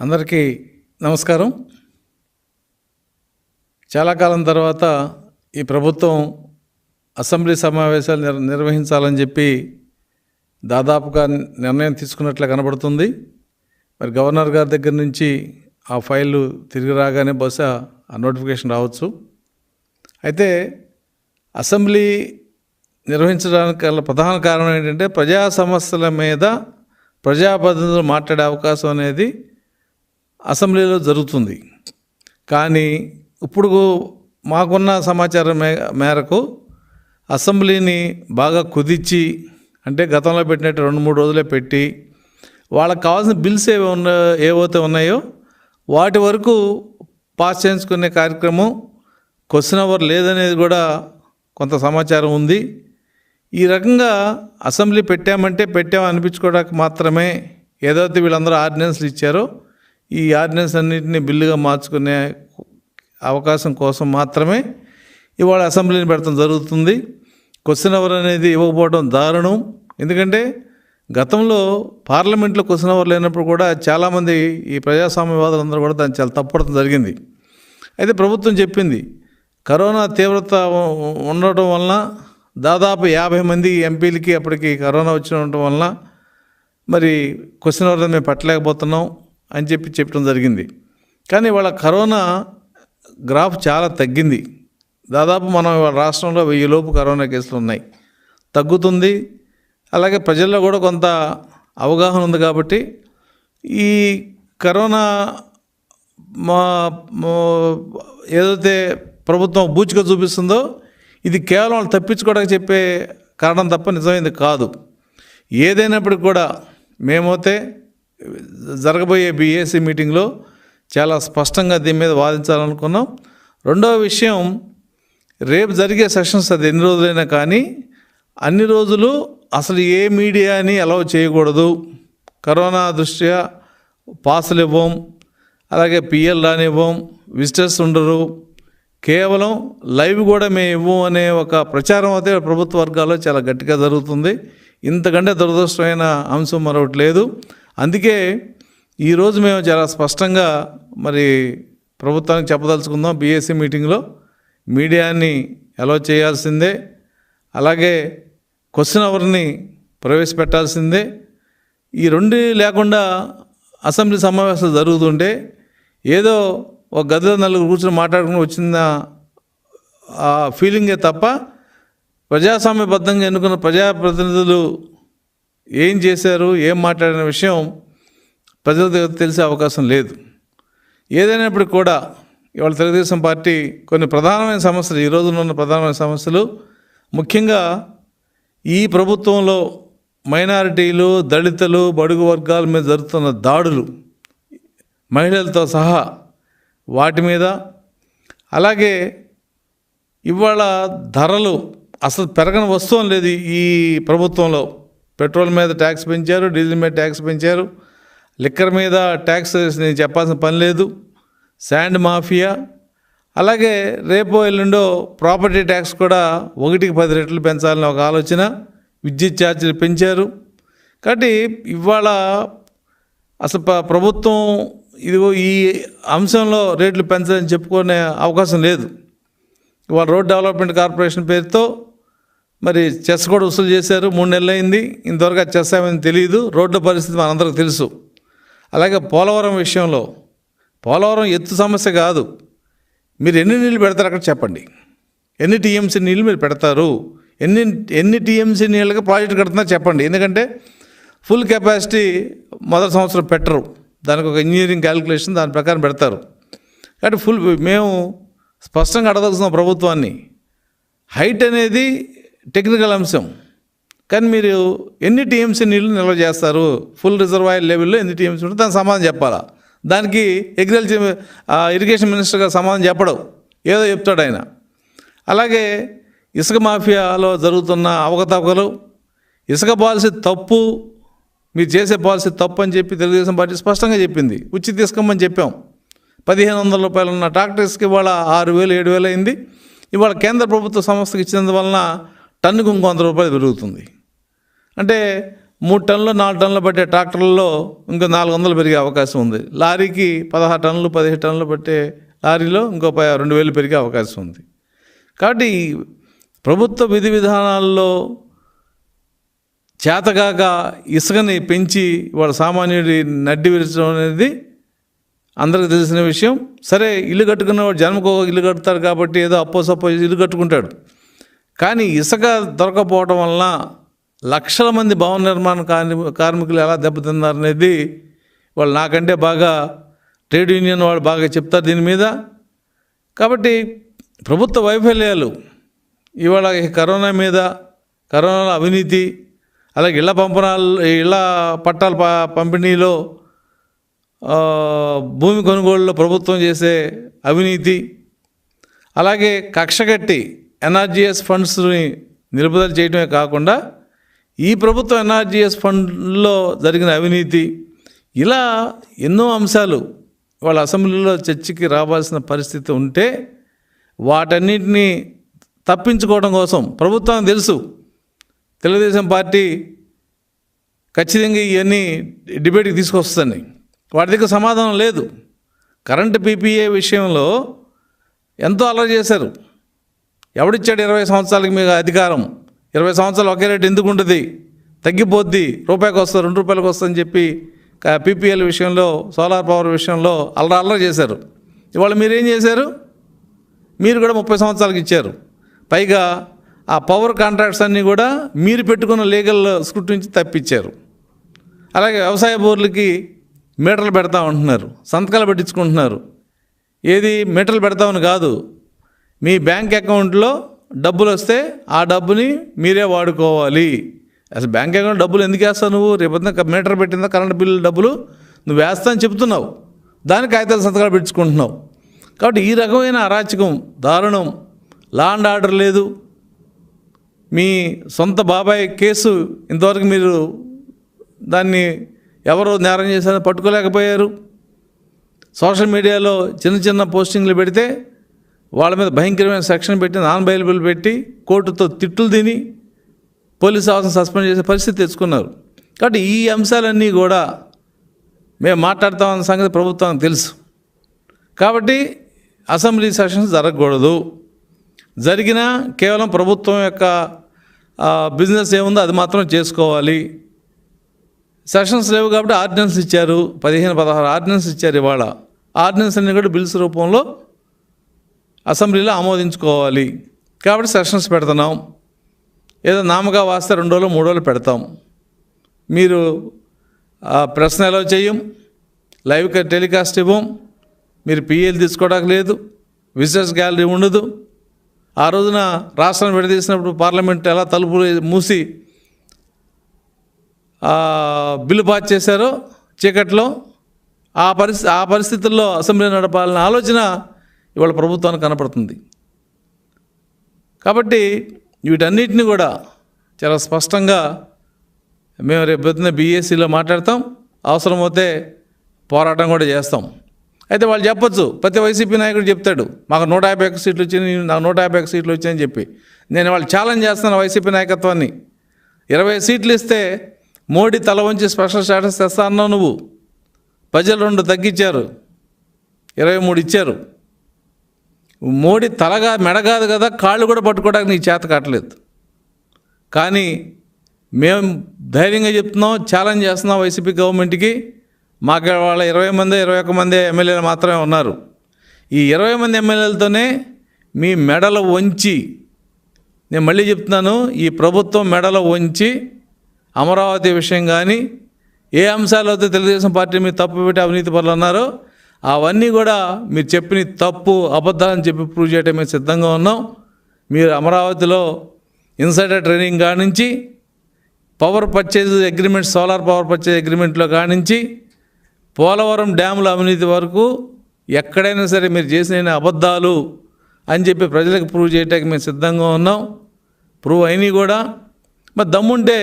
అందరికీ నమస్కారం. చాలా కాలం తర్వాత ఈ ప్రభుత్వం అసెంబ్లీ సమావేశాలు నిర్వహించాలని చెప్పి దాదాపుగా నిర్ణయం తీసుకున్నట్లే కనబడుతుంది. మరి గవర్నర్ గారి దగ్గర నుంచి ఆ ఫైళ్ళు తిరిగి రాగానే బహుశా ఆ నోటిఫికేషన్ రావచ్చు. అయితే అసెంబ్లీ నిర్వహించడానికి గల ప్రధాన కారణం ఏంటంటే ప్రజా సమస్యల మీద ప్రజాప్రతినిధులు మాట్లాడే అవకాశం అనేది అసెంబ్లీలో జరుగుతుంది. కానీ ఇప్పుడు మాకున్న సమాచారం మేరకు అసెంబ్లీని బాగా కుదించి, అంటే గతంలో పెట్టినట్టు 2-3 రోజులే పెట్టి వాళ్ళకి కావాల్సిన బిల్స్ ఏవైతే ఉన్నాయో వాటి వరకు పాస్ చేయించుకునే కార్యక్రమం, క్వశ్చన్ అవర్ లేదనేది కూడా కొంత సమాచారం ఉంది. ఈ రకంగా అసెంబ్లీ పెట్టాము అనిపించుకోవడానికి మాత్రమే ఏదైతే వీళ్ళందరూ ఆర్డినెన్స్లు ఇచ్చారో ఈ ఆర్డినెన్స్ అన్నింటినీ బిల్లుగా మార్చుకునే అవకాశం కోసం మాత్రమే ఇవాళ అసెంబ్లీని పెడతాం జరుగుతుంది. క్వశ్చన్ అవర్ అనేది ఇవ్వకపోవడం దారుణం. ఎందుకంటే గతంలో పార్లమెంట్లో క్వశ్చన్ అవర్ లేనప్పుడు కూడా చాలామంది ఈ ప్రజాస్వామ్యవాదులందరూ కూడా దాన్ని చాలా తప్పడం జరిగింది. అయితే ప్రభుత్వం చెప్పింది కరోనా తీవ్రత ఉండటం వలన దాదాపు 50 మంది ఎంపీలకి అప్పటికి కరోనా ఉండటం వలన మరి క్వశ్చన్ అవర్ మేము పెట్టలేకపోతున్నాం అని చెప్పడం జరిగింది. కానీ వాళ్ళ కరోనా గ్రాఫ్ చాలా తగ్గింది. దాదాపు మనం రాష్ట్రంలో 1000 లోపు కరోనా కేసులు ఉన్నాయి, తగ్గుతుంది. అలాగే ప్రజల్లో కూడా కొంత అవగాహన ఉంది. కాబట్టి ఈ కరోనా ఏదైతే ప్రభుత్వం బూచిగా చూపిస్తుందో ఇది కేవలం వాళ్ళు తప్పించుకోవడానికి చెప్పే కారణం తప్ప నిజమైంది కాదు. ఏదైనప్పటికి కూడా మేమైతే జరగబోయే బీఏసీ మీటింగ్లో చాలా స్పష్టంగా దీని మీద వాదించాలనుకున్నాం. రెండవ విషయం, రేపు జరిగే సెషన్స్ అది ఎన్ని రోజులైనా కానీ అన్ని రోజులు అసలు ఏ మీడియాని అలౌ చేయకూడదు. కరోనా దృష్ట్యా పాసులు ఇవ్వం, అలాగే పిఎల్ రానివ్వం, విజిటర్స్ ఉండరు, కేవలం లైవ్ కూడా మేము ఇవ్వం అనే ఒక ప్రచారం అయితే ప్రభుత్వ వర్గాల్లో చాలా గట్టిగా జరుగుతుంది. ఇంతకంటే దురదృష్టమైన అంశం మరొకటి లేదు. అందుకే ఈరోజు మేము చాలా స్పష్టంగా మరి ప్రభుత్వానికి చెప్పదలుచుకుందాం, బీఏసీ మీటింగ్లో మీడియాని అలౌ చేయాల్సిందే, అలాగే క్వశ్చన్ అవర్ని ప్రవేశపెట్టాల్సిందే. ఈ రెండు లేకుండా అసెంబ్లీ సమావేశాలు జరుగుతుంటే ఏదో ఒక గదిలో 4 కూర్చొని మాట్లాడుకుని వచ్చిన ఆ ఫీలింగే తప్ప ప్రజాస్వామ్యబద్ధంగా ఎన్నుకున్న ప్రజాప్రతినిధులు ఏం చేశారు, ఏం మాట్లాడిన విషయం ప్రజలకు తెలిసే అవకాశం లేదు. ఏదైనప్పటికీ కూడా ఇవాళ తెలుగుదేశం పార్టీ కొన్ని ప్రధానమైన సమస్యలు, ఈ రోజున ఉన్న ప్రధానమైన సమస్యలు, ముఖ్యంగా ఈ ప్రభుత్వంలో మైనారిటీలు, దళితులు, బడుగు వర్గాల మీద జరుగుతున్న దాడులు, మహిళలతో సహా వాటి మీద, అలాగే ఇవాళ ధరలు అసలు పెరగని వస్తువు లేదు. ఈ ప్రభుత్వంలో పెట్రోల్ మీద ట్యాక్స్ పెంచారు, డీజిల్ మీద ట్యాక్స్ పెంచారు, లిక్కర్ మీద ట్యాక్స్ నేను చెప్పాల్సిన పని లేదు, శాండ్ మాఫియా, అలాగే రేపో ఎల్లుండో ప్రాపర్టీ ట్యాక్స్ కూడా 1కి 10 రెట్లు పెంచాలని ఒక ఆలోచన, విద్యుత్ ఛార్జీలు పెంచారు. కాబట్టి ఇవాళ అసలు ప్రభుత్వం ఇదిగో ఈ అంశంలో రేట్లు పెంచాలని చెప్పుకునే అవకాశం లేదు. ఇవాళ రోడ్ డెవలప్మెంట్ కార్పొరేషన్ పేరుతో మరి చెస్ కూడా వసూలు చేశారు. 3 నెలలు అయింది, ఇంతవరకు అది చెస్ ఏమైంది తెలియదు. రోడ్ల పరిస్థితి మనందరికీ తెలుసు. అలాగే పోలవరం విషయంలో, పోలవరం ఎత్తు సమస్య కాదు, మీరు ఎన్ని నీళ్ళు పెడతారు అక్కడ చెప్పండి, ఎన్ని టీఎంసీ నీళ్ళు మీరు పెడతారు, ఎన్ని టీఎంసీ నీళ్ళకి ప్రాజెక్ట్ కడుతున్నారు చెప్పండి. ఎందుకంటే ఫుల్ కెపాసిటీ మొదటి సంవత్సరం పెట్టరు, దానికి ఒక ఇంజనీరింగ్ క్యాలిక్యులేషన్ దాని ప్రకారం పెడతారు. కాబట్టి మేము స్పష్టంగా అడగదలుచున్నాం ప్రభుత్వాన్ని, హైట్ అనేది టెక్నికల్ అంశం, కానీ మీరు ఎన్ని టీఎంసీ నీళ్ళు నిల్వ చేస్తారు, ఫుల్ రిజర్వాయర్ లెవెల్లో ఎన్ని టీఎంసీ ఉంటే దానికి సమాధానం చెప్పాలా. దానికి ఇరిగేషన్ మినిస్టర్గా సమాధానం చెప్పడం, ఏదో చెప్తాడు ఆయన. అలాగే ఇసుక మాఫియాలో జరుగుతున్న అవకతవకలు, ఇసుక పాలసీ తప్పు, మీరు చేసే పాలసీ తప్పు అని చెప్పి తెలుగుదేశం పార్టీ స్పష్టంగా చెప్పింది. ఉచిత ఇసుకమని చెప్పాం. 1500 రూపాయలు ఉన్న ట్రాక్టర్ ఇసుక ఇవాళ 6000, 7000 అయింది. ఇవాళ కేంద్ర ప్రభుత్వ సంస్థకు ఇచ్చినందువలన టన్నుకు 100 రూపాయలు పెరుగుతుంది. అంటే 3 టన్నులు 4 టన్నులు పట్టే ట్రాక్టర్లలో ఇంకో 400 పెరిగే అవకాశం ఉంది. లారీకి 16 టన్నులు 17 టన్నులు పట్టే లారీలో ఇంకో 2000 పెరిగే అవకాశం ఉంది. కాబట్టి ప్రభుత్వ విధి విధానాల్లో చేతగాక ఇసుకని పెంచి వాళ్ళ సామాన్యుడి నడ్డి విరచడం అనేది అందరికీ తెలిసిన విషయం. సరే, ఇల్లు కట్టుకున్నవాడు జన్మకు ఇల్లు కడతాడు కాబట్టి ఏదో అప్పో సప్పో ఇల్లు కట్టుకుంటాడు. కానీ ఇసుక దొరకపోవడం వలన లక్షల మంది భవన నిర్మాణ కార్మికులు ఎలా దెబ్బతిన్నారనేది వాళ్ళు నాకంటే బాగా ట్రేడ్ యూనియన్ వాళ్ళు బాగా చెప్తారు దీని మీద. కాబట్టి ప్రభుత్వ వైఫల్యాలు ఇవాళ కరోనా మీద, కరోనా అవినీతి, అలాగే ఇళ్ల పట్టాల పంపిణీలో, భూమి కొనుగోలులో ప్రభుత్వం చేసే అవినీతి, అలాగే కక్షగట్టి ఎన్ఆర్జీఎస్ ఫండ్స్ని నిలుపుదల చేయడమే కాకుండా ఈ ప్రభుత్వం ఎన్ఆర్జీఎస్ ఫండ్లో జరిగిన అవినీతి, ఇలా ఎన్నో అంశాలు వాళ్ళ అసెంబ్లీలో చర్చకి రావాల్సిన పరిస్థితి ఉంటే వాటన్నిటినీ తప్పించుకోవడం కోసం ప్రభుత్వానికి తెలుసు తెలుగుదేశం పార్టీ ఖచ్చితంగా ఇవన్నీ డిబేట్కి తీసుకొస్తుంది. వాటి దగ్గర సమాధానం లేదు. కరెంటు పీపీఏ విషయంలో ఎంతో అల్లరి చేశారు. ఎవడిచ్చాడు 20 సంవత్సరాలకి మీకు అధికారం? 20 సంవత్సరాలు ఒకే రేటు ఎందుకు ఉంటుంది? తగ్గిపోద్ది, రూపాయికి వస్తుంది, 2 రూపాయలకు వస్తుందని చెప్పి పీపీఎల్ విషయంలో, సోలార్ పవర్ విషయంలో అల్లరి చేశారు. ఇవాళ మీరేం చేశారు? మీరు కూడా 30 సంవత్సరాలకి ఇచ్చారు. పైగా ఆ పవర్ కాంట్రాక్ట్స్ అన్నీ కూడా మీరు పెట్టుకున్న లీగల్ స్క్రూట్ నుంచి తప్పించారు. అలాగే వ్యవసాయ బోర్లకి మీటర్లు పెడతా ఉంటున్నారు, సంతకాలు పెట్టించుకుంటున్నారు. ఏది మీటర్లు పెడతామని కాదు, మీ బ్యాంక్ అకౌంట్లో డబ్బులు వస్తే ఆ డబ్బుని మీరే వాడుకోవాలి. అసలు బ్యాంక్ అకౌంట్ డబ్బులు ఎందుకు వేస్తావు నువ్వు? రేపొద్దున మీటర్ పెట్టిందా కరెంట్ బిల్లు డబ్బులు నువ్వు వేస్తా అని చెప్తున్నావు, దానికి కాగితాలు సంతకాలు పెట్టించుకుంటున్నావు. కాబట్టి ఈ రకమైన అరాచకం, దారుణం, లా అండ్ ఆర్డర్ లేదు. మీ సొంత బాబాయ్ కేసు ఇంతవరకు మీరు దాన్ని ఎవరో నేరం చేశారో పట్టుకోలేకపోయారు. సోషల్ మీడియాలో చిన్న చిన్న పోస్టింగ్లు పెడితే వాళ్ళ మీద భయంకరమైన సెక్షన్ పెట్టి, నాన్ బెయిలబుల్ పెట్టి, కోర్టుతో తిట్టులు తిని పోలీస్ ఆఫీసర్ సస్పెండ్ చేసే పరిస్థితి తెచ్చుకున్నారు. కాబట్టి ఈ అంశాలన్నీ కూడా మేము మాట్లాడతామన్న సంగతి ప్రభుత్వానికి తెలుసు. కాబట్టి అసెంబ్లీ సెషన్స్ జరగకూడదు. జరిగినా కేవలం ప్రభుత్వం యొక్క బిజినెస్ ఏముందో అది మాత్రం చేసుకోవాలి. సెషన్స్ లేవు కాబట్టి ఆర్డినెన్స్ ఇచ్చారు, 15-16 ఆర్డినెన్స్ ఇచ్చారు. ఇవాళ ఆర్డినెన్స్ అన్ని కూడా బిల్స్ రూపంలో అసెంబ్లీలో ఆమోదించుకోవాలి. కాబట్టి సెషన్స్ పెడుతున్నాం. ఏదో నామగా వాస్తే 2 రోజులు 3 రోజులు పెడతాం. మీరు ప్రశ్న ఎలా చేయం, లైవ్ టెలికాస్ట్ ఇవ్వం, మీరు పిఎల్ తీసుకోవడానికి లేదు, విజిటర్స్ గ్యాలరీ ఉండదు. ఆ రోజున రాష్ట్రం విడదీసినప్పుడు పార్లమెంట్ ఎలా తలుపులు మూసి బిల్లు పాస్ చేశారో చీకట్లో, ఆ పరిస్థితుల్లో అసెంబ్లీ నడపాలన్న ఆలోచన ఇవాళ ప్రభుత్వానికి కనపడుతుంది. కాబట్టి వీటన్నిటిని కూడా చాలా స్పష్టంగా మేము రేపు పొద్దున్న బీఏసీలో మాట్లాడతాం, అవసరమైతే పోరాటం కూడా చేస్తాం. అయితే వాళ్ళు చెప్పొచ్చు, ప్రతి వైసీపీ నాయకుడు చెప్తాడు మాకు 151 సీట్లు వచ్చినాయి, నాకు 151 సీట్లు వచ్చాయని చెప్పి. నేను వాళ్ళు ఛాలెంజ్ చేస్తాను వైసీపీ నాయకత్వాన్ని. 20 సీట్లు ఇస్తే మోడీ తల వంచి స్పెషల్ స్టేటస్ తెస్తా అన్నావు నువ్వు. ప్రజలు 2 తగ్గించారు, 23 ఇచ్చారు. మోడీ తలగా మెడగాదు కదా, కాళ్ళు కూడా పట్టుకోవడానికి నీకు చేత కావట్లేదు. కానీ మేము ధైర్యంగా చెప్తున్నాం, ఛాలెంజ్ చేస్తున్నాం వైసీపీ గవర్నమెంట్కి. మాకు వాళ్ళ 20 మంది 21 మంది ఎమ్మెల్యేలు మాత్రమే ఉన్నారు. ఈ 20 మంది ఎమ్మెల్యేలతోనే మీ మెడలు వంచి, నేను మళ్ళీ చెప్తున్నాను, ఈ ప్రభుత్వం మెడలు వంచి అమరావతి విషయం కానీ ఏ అంశాలు అయితే తెలుగుదేశం పార్టీ మీరు తప్పు పెట్టి అవినీతి పనులు అన్నారో అవన్నీ కూడా మీరు చెప్పిన తప్పు అబద్ధాలని చెప్పి ప్రూవ్ చేయడం మేము సిద్ధంగా ఉన్నాం. మీరు అమరావతిలో ఇన్సైడర్ ట్రైనింగ్ కానించి, power purchase agreement, solar power purchase అగ్రిమెంట్లో కానించి, పోలవరం డ్యాముల అవినీతి వరకు ఎక్కడైనా సరే మీరు చేసిన అబద్ధాలు అని చెప్పి ప్రజలకు ప్రూవ్ చేయడానికి మేము సిద్ధంగా ఉన్నాం. ప్రూవ్ అయినవి కూడా. మరి దమ్ముంటే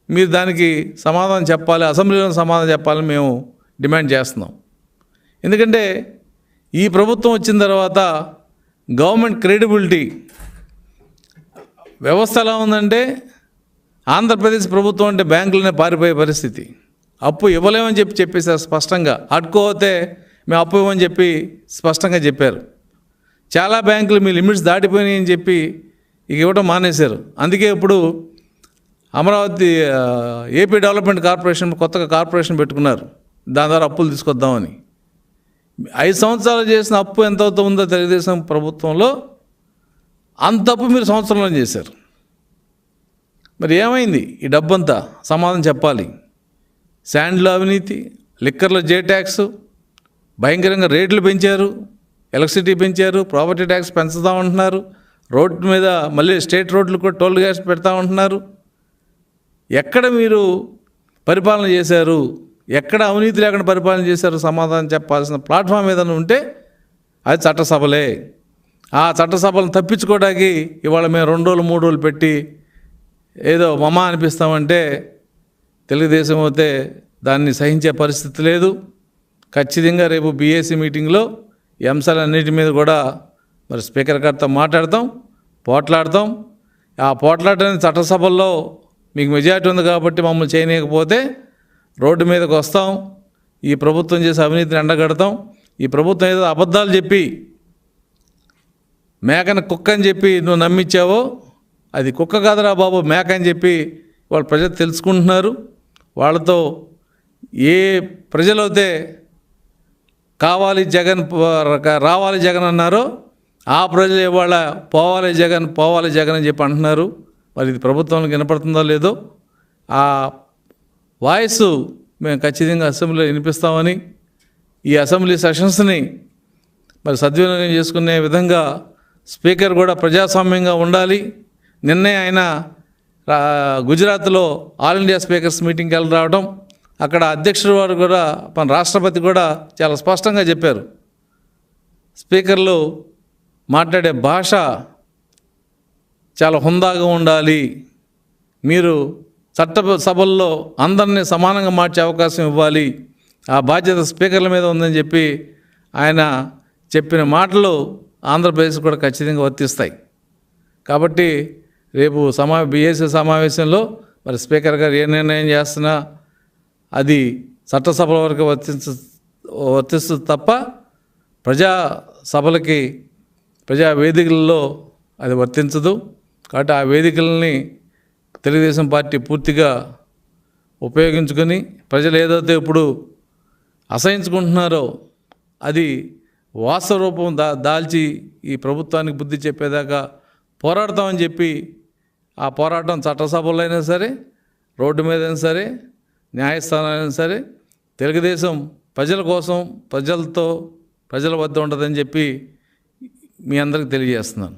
మీరు దానికి సమాధానం చెప్పాలి, అసెంబ్లీలో సమాధానం చెప్పాలని మేము డిమాండ్ చేస్తున్నాం. ఎందుకంటే ఈ ప్రభుత్వం వచ్చిన తర్వాత గవర్నమెంట్ క్రెడిబిలిటీ వ్యవస్థ ఎలా ఉందంటే ఆంధ్రప్రదేశ్ ప్రభుత్వం అంటే బ్యాంకులనే పారిపోయే పరిస్థితి. అప్పు ఇవ్వలేమని చెప్పేశారు స్పష్టంగా. అడ్డుకోతే మేము అప్పు ఇవ్వమని చెప్పి స్పష్టంగా చెప్పారు. చాలా బ్యాంకులు మీ లిమిట్స్ దాటిపోయినాయి అని చెప్పి ఇక ఇవ్వడం మానేశారు. అందుకే ఇప్పుడు అమరావతి ఏపీ డెవలప్మెంట్ కార్పొరేషన్ కొత్తగా కార్పొరేషన్ పెట్టుకున్నారు. దాని ద్వారా అప్పులు తీసుకొద్దామని. 5 సంవత్సరాలు చేసిన అప్పు ఎంత అవుతుందో తెలుగుదేశం ప్రభుత్వంలో అంత అప్పు మీరు సంవత్సరంలో చేశారు. మరి ఏమైంది ఈ డబ్బంతా? సమాధానం చెప్పాలి. శాండ్లో అవినీతి, లిక్కర్లో జే ట్యాక్స్, భయంకరంగా రేట్లు పెంచారు, ఎలక్ట్రిసిటీ పెంచారు, ప్రాపర్టీ ట్యాక్స్ పెంచుతామంటున్నారు, రోడ్డు మీద మళ్ళీ స్టేట్ రోడ్లు కూడా టోల్ గ్యాస్ పెడతామంటున్నారు. ఎక్కడ మీరు పరిపాలన చేశారు? ఎక్కడ అవినీతి లేకుండా పరిపాలన చేశారు? సమాధానం చెప్పాల్సిన ప్లాట్ఫామ్ ఏదైనా ఉంటే అది చట్టసభలే. ఆ చట్టసభలను తప్పించుకోవడానికి ఇవాళ మేము 2 రోజులు 3 రోజులు పెట్టి ఏదో మమ అనిపిస్తామంటే తెలుగుదేశం అయితే దాన్ని సహించే పరిస్థితి లేదు. ఖచ్చితంగా రేపు బీఏసీ మీటింగ్లో ఈ అంశాలన్నిటి మీద కూడా మరి స్పీకర్ గారితో మాట్లాడతాం, పోట్లాడతాం. ఆ పోట్లాడని చట్టసభల్లో మీకు మెజారిటీ ఉంది కాబట్టి మమ్మల్ని చేయనీయకపోతే రోడ్డు మీదకి వస్తాం. ఈ ప్రభుత్వం చేసే అవినీతిని ఎండగడతాం. ఈ ప్రభుత్వం ఏదో అబద్ధాలు చెప్పి మేకని కుక్క అని చెప్పి నువ్వు నమ్మించావో అది కుక్క కాదురా బాబు, మేక అని చెప్పి వాళ్ళు ప్రజలు తెలుసుకుంటున్నారు. వాళ్ళతో ఏ ప్రజలైతే కావాలి జగన్ రావాలి జగన్ అన్నారో ఆ ప్రజలు ఇవాళ పోవాలి జగన్ అని చెప్పి అంటున్నారు. మరి ఇది ప్రభుత్వానికి వినపడుతుందో లేదో ఆ వాయిస్ మేము ఖచ్చితంగా అసెంబ్లీలో వినిపిస్తామని, ఈ అసెంబ్లీ సెషన్స్ని మరి సద్వినియోగం చేసుకునే విధంగా స్పీకర్ కూడా ప్రజాస్వామ్యంగా ఉండాలి. నిన్నే ఆయన గుజరాత్లో ఆల్ ఇండియా స్పీకర్స్ మీటింగ్కి వెళ్ళి రావడం, అక్కడ అధ్యక్షుడు వారు కూడా మన రాష్ట్రపతి కూడా చాలా స్పష్టంగా చెప్పారు, స్పీకర్లు మాట్లాడే భాష చాలా హుందాగా ఉండాలి, మీరు చట్టసభల్లో అందరినీ సమానంగా మార్చే అవకాశం ఇవ్వాలి, ఆ బాధ్యత స్పీకర్ల మీద ఉందని చెప్పి ఆయన చెప్పిన మాటలు ఆంధ్రప్రదేశ్ కూడా ఖచ్చితంగా వర్తిస్తాయి. కాబట్టి రేపు బీఏసీ సమావేశంలో మరి స్పీకర్ గారు ఏ నిర్ణయం చేస్తున్నా అది చట్టసభల వరకు వర్తిస్తుంది తప్ప ప్రజా సభలకి ప్రజా వేదికలలో అది వర్తించదు. కాబట్టి ఆ వేదికలని తెలుగుదేశం పార్టీ పూర్తిగా ఉపయోగించుకొని ప్రజలు ఏదైతే ఇప్పుడు అసహించుకుంటున్నారో అది వాస్తవ రూపం దాల్చి ఈ ప్రభుత్వానికి బుద్ధి చెప్పేదాకా పోరాడతామని చెప్పి ఆ పోరాటం చట్టసభలో అయినా సరే, రోడ్డు మీద అయినా సరే, న్యాయస్థానాలైనా సరే తెలుగుదేశం ప్రజల కోసం ప్రజల వద్ద ఉండదని చెప్పి మీ అందరికి తెలియజేస్తున్నాను.